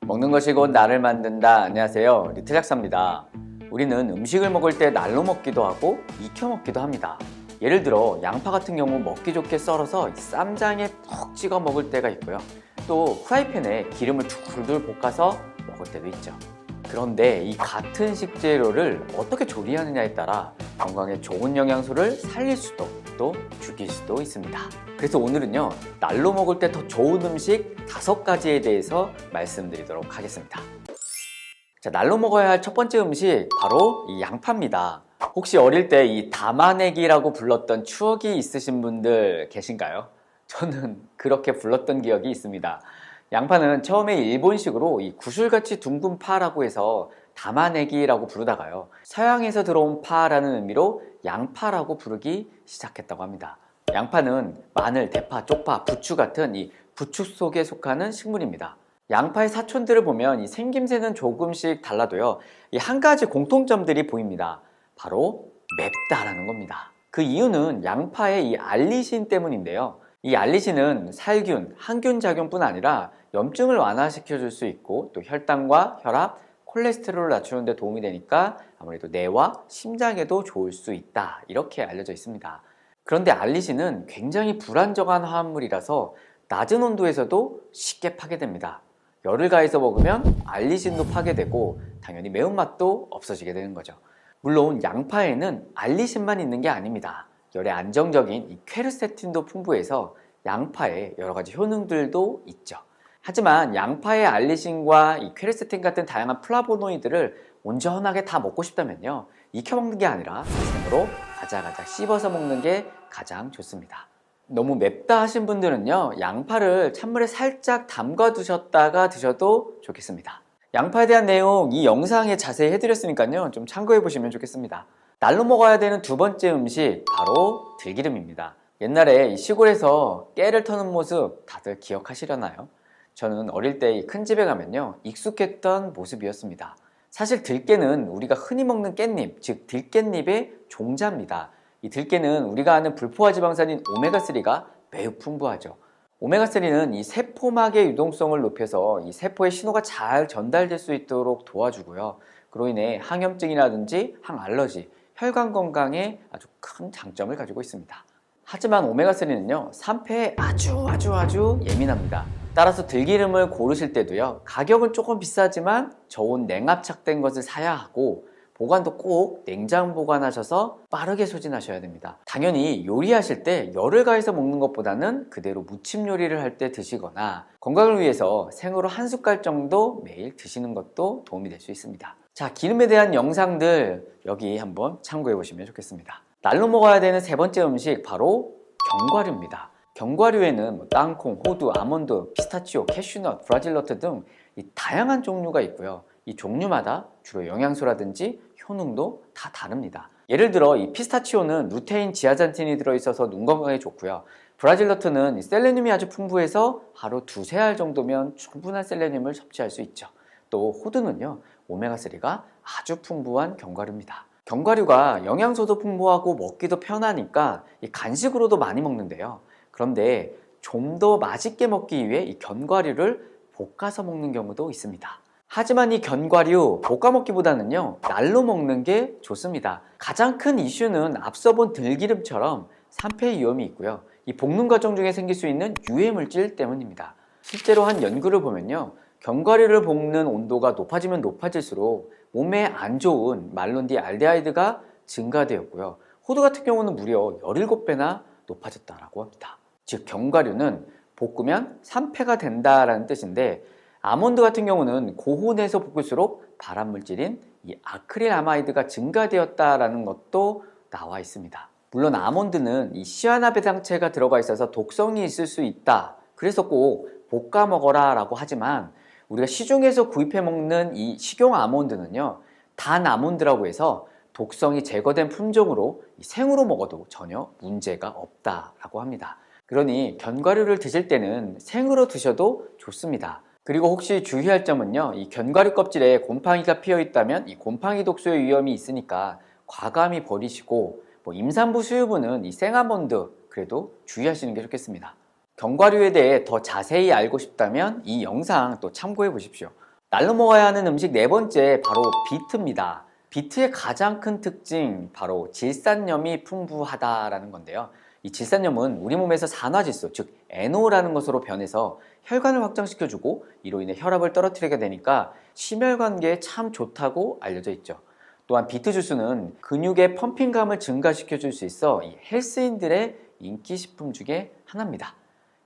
먹는 것이 곧 나를 만든다. 안녕하세요, 리트작사입니다. 우리는 음식을 먹을 때 날로 먹기도 하고 익혀 먹기도 합니다. 예를 들어 양파 같은 경우 먹기 좋게 썰어서 쌈장에 푹 찍어 먹을 때가 있고요. 또 프라이팬에 기름을 둘둘 볶아서 먹을 때도 있죠. 그런데 이 같은 식재료를 어떻게 조리하느냐에 따라 건강에 좋은 영양소를 살릴 수도 또 죽일 수도 있습니다. 그래서 오늘은요, 날로 먹을 때 더 좋은 음식 5가지에 대해서 말씀드리도록 하겠습니다. 자, 날로 먹어야 할 첫 번째 음식 바로 이 양파입니다. 혹시 어릴 때 이 담아내기라고 불렀던 추억이 있으신 분들 계신가요? 저는 그렇게 불렀던 기억이 있습니다. 양파는 처음에 일본식으로 이 구슬같이 둥근 파라고 해서 담아내기라고 부르다가요, 서양에서 들어온 파라는 의미로 양파라고 부르기 시작했다고 합니다. 양파는 마늘, 대파, 쪽파, 부추 같은 이 부축 속에 속하는 식물입니다. 양파의 사촌들을 보면 이 생김새는 조금씩 달라도요, 이 한 가지 공통점들이 보입니다. 바로 맵다라는 겁니다. 그 이유는 양파의 이 알리신 때문인데요. 이 알리신은 살균, 항균 작용뿐 아니라 염증을 완화시켜 줄 수 있고 또 혈당과 혈압, 콜레스테롤을 낮추는 데 도움이 되니까 아무래도 뇌와 심장에도 좋을 수 있다, 이렇게 알려져 있습니다. 그런데 알리신은 굉장히 불안정한 화합물이라서 낮은 온도에서도 쉽게 파괴됩니다. 열을 가해서 먹으면 알리신도 파괴되고 당연히 매운맛도 없어지게 되는 거죠. 물론 양파에는 알리신만 있는 게 아닙니다. 열에 안정적인 이 퀘르세틴도 풍부해서 양파에 여러 가지 효능들도 있죠. 하지만 양파의 알리신과 이 퀘르세틴 같은 다양한 플라보노이드를 온전하게 다 먹고 싶다면요, 익혀 먹는 게 아니라 생으로 가작가작 씹어서 먹는 게 가장 좋습니다. 너무 맵다 하신 분들은요, 양파를 찬물에 살짝 담가 두셨다가 드셔도 좋겠습니다. 양파에 대한 내용 이 영상에 자세히 해드렸으니까요, 좀 참고해 보시면 좋겠습니다. 날로 먹어야 되는 두 번째 음식 바로 들기름입니다. 옛날에 시골에서 깨를 터는 모습 다들 기억하시려나요? 저는 어릴 때 큰 집에 가면요, 익숙했던 모습이었습니다. 사실 들깨는 우리가 흔히 먹는 깻잎, 즉 들깻잎의 종자입니다. 이 들깨는 우리가 아는 불포화 지방산인 오메가3가 매우 풍부하죠. 오메가3는 이 세포막의 유동성을 높여서 이 세포의 신호가 잘 전달될 수 있도록 도와주고요. 그로 인해 항염증이라든지 항알러지, 혈관 건강에 아주 큰 장점을 가지고 있습니다. 하지만 오메가3는요, 산패에 아주 예민합니다. 따라서 들기름을 고르실 때도요, 가격은 조금 비싸지만 저온 냉압착된 것을 사야 하고 보관도 꼭 냉장 보관하셔서 빠르게 소진하셔야 됩니다. 당연히 요리하실 때 열을 가해서 먹는 것보다는 그대로 무침 요리를 할 때 드시거나 건강을 위해서 생으로 한 숟갈 정도 매일 드시는 것도 도움이 될 수 있습니다. 자, 기름에 대한 영상들 여기 한번 참고해 보시면 좋겠습니다. 날로 먹어야 되는 세 번째 음식 바로 견과류입니다. 견과류에는 땅콩, 호두, 아몬드, 피스타치오, 캐슈넛, 브라질너트 등 다양한 종류가 있고요. 이 종류마다 주로 영양소라든지 효능도 다 다릅니다. 예를 들어 이 피스타치오는 루테인, 지아잔틴이 들어있어서 눈 건강에 좋고요. 브라질너트는 셀레늄이 아주 풍부해서 하루 2~3알 정도면 충분한 셀레늄을 섭취할 수 있죠. 또 호두는요, 오메가3가 아주 풍부한 견과류입니다. 견과류가 영양소도 풍부하고 먹기도 편하니까 이 간식으로도 많이 먹는데요. 그런데 좀 더 맛있게 먹기 위해 이 견과류를 볶아서 먹는 경우도 있습니다. 하지만 이 견과류 볶아 먹기보다는요, 날로 먹는 게 좋습니다. 가장 큰 이슈는 앞서 본 들기름처럼 산패 위험이 있고요. 이 볶는 과정 중에 생길 수 있는 유해물질 때문입니다. 실제로 한 연구를 보면요, 견과류를 볶는 온도가 높아지면 높아질수록 몸에 안 좋은 말론디 알데하이드가 증가되었고요. 호두 같은 경우는 무려 17배나 높아졌다고 합니다. 즉 견과류는 볶으면 산패가 된다라는 뜻인데, 아몬드 같은 경우는 고온에서 볶을수록 발암물질인 이 아크릴아마이드가 증가되었다라는 것도 나와 있습니다. 물론 아몬드는 이 시아나베상체가 들어가 있어서 독성이 있을 수 있다, 그래서 꼭 볶아 먹어라 라고 하지만 우리가 시중에서 구입해 먹는 이 식용 아몬드는요, 단 아몬드라고 해서 독성이 제거된 품종으로 생으로 먹어도 전혀 문제가 없다라고 합니다. 그러니 견과류를 드실 때는 생으로 드셔도 좋습니다. 그리고 혹시 주의할 점은요, 이 견과류 껍질에 곰팡이가 피어 있다면 이 곰팡이 독소의 위험이 있으니까 과감히 버리시고, 임산부, 수유부는 이 생아몬드 그래도 주의하시는 게 좋겠습니다. 견과류에 대해 더 자세히 알고 싶다면 이 영상 또 참고해 보십시오. 날로 먹어야 하는 음식 네 번째, 바로 비트입니다. 비트의 가장 큰 특징, 바로 질산염이 풍부하다라는 건데요. 이 질산염은 우리 몸에서 산화질소, 즉 NO라는 것으로 변해서 혈관을 확장시켜주고 이로 인해 혈압을 떨어뜨리게 되니까 심혈관계에 참 좋다고 알려져 있죠. 또한 비트 주스는 근육의 펌핑감을 증가시켜줄 수 있어 이 헬스인들의 인기 식품 중에 하나입니다.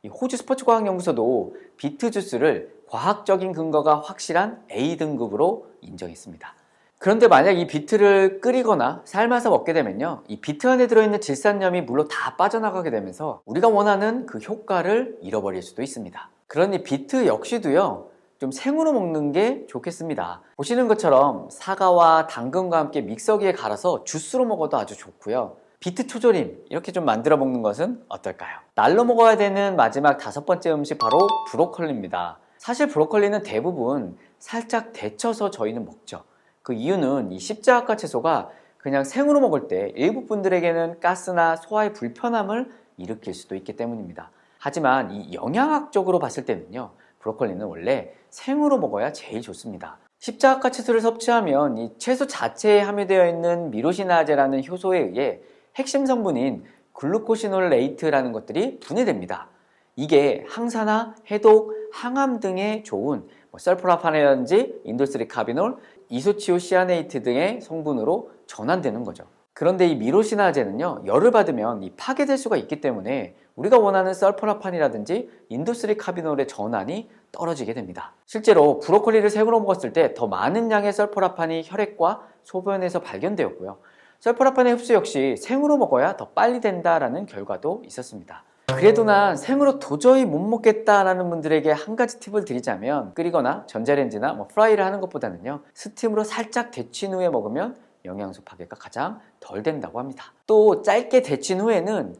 이 호주 스포츠과학연구소도 비트 주스를 과학적인 근거가 확실한 A등급으로 인정했습니다. 그런데 만약 이 비트를 끓이거나 삶아서 먹게 되면요, 이 비트 안에 들어있는 질산염이 물로 다 빠져나가게 되면서 우리가 원하는 그 효과를 잃어버릴 수도 있습니다. 그러니 비트 역시도요, 좀 생으로 먹는 게 좋겠습니다. 보시는 것처럼 사과와 당근과 함께 믹서기에 갈아서 주스로 먹어도 아주 좋고요. 비트 초절임 이렇게 좀 만들어 먹는 것은 어떨까요? 날로 먹어야 되는 마지막 다섯 번째 음식, 바로 브로콜리입니다. 사실 브로콜리는 대부분 살짝 데쳐서 저희는 먹죠. 그 이유는 이 십자가 채소가 그냥 생으로 먹을 때 일부 분들에게는 가스나 소화의 불편함을 일으킬 수도 있기 때문입니다. 하지만 이 영양학적으로 봤을 때는요, 브로콜리는 원래 생으로 먹어야 제일 좋습니다. 십자가 채소를 섭취하면 이 채소 자체에 함유되어 있는 미로시나제라는 효소에 의해 핵심 성분인 글루코시놀레이트라는 것들이 분해됩니다. 이게 항산화, 해독, 항암 등에 좋은 설포라판이라든지 인돌3 카비놀, 이소치오시아네이트 등의 성분으로 전환되는 거죠. 그런데 이 미로시나제는요, 열을 받으면 이 파괴될 수가 있기 때문에 우리가 원하는 설포라판이라든지 인돌3 카비놀의 전환이 떨어지게 됩니다. 실제로 브로콜리를 생으로 먹었을 때 더 많은 양의 설포라판이 혈액과 소변에서 발견되었고요. 설포라판의 흡수 역시 생으로 먹어야 더 빨리 된다라는 결과도 있었습니다. 그래도 난 생으로 도저히 못 먹겠다라는 분들에게 한 가지 팁을 드리자면, 끓이거나 전자레인지나 프라이를 하는 것보다는요, 스팀으로 살짝 데친 후에 먹으면 영양소 파괴가 가장 덜 된다고 합니다. 또 짧게 데친 후에는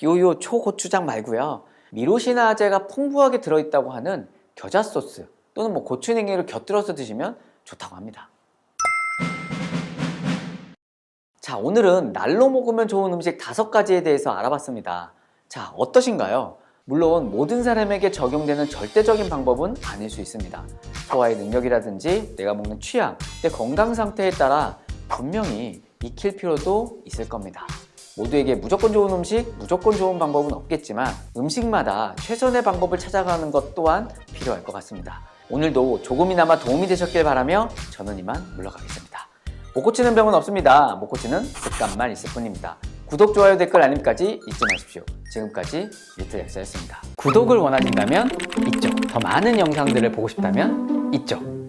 요요 초고추장 말고요, 미로시나제가 풍부하게 들어있다고 하는 겨자 소스 또는 고추냉이를 곁들여서 드시면 좋다고 합니다. 자, 오늘은 날로 먹으면 좋은 음식 5가지에 대해서 알아봤습니다. 자, 어떠신가요? 물론 모든 사람에게 적용되는 절대적인 방법은 아닐 수 있습니다. 소화의 능력이라든지 내가 먹는 취향, 내 건강 상태에 따라 분명히 익힐 필요도 있을 겁니다. 모두에게 무조건 좋은 음식, 무조건 좋은 방법은 없겠지만 음식마다 최선의 방법을 찾아가는 것 또한 필요할 것 같습니다. 오늘도 조금이나마 도움이 되셨길 바라며 저는 이만 물러가겠습니다. 못 고치는 병은 없습니다. 못 고치는 습관만 있을 뿐입니다. 구독, 좋아요, 댓글, 알림까지 잊지 마십시오. 지금까지 리틀 약사였습니다. 구독을 원하신다면 이쪽, 더 많은 영상들을 보고 싶다면 이쪽.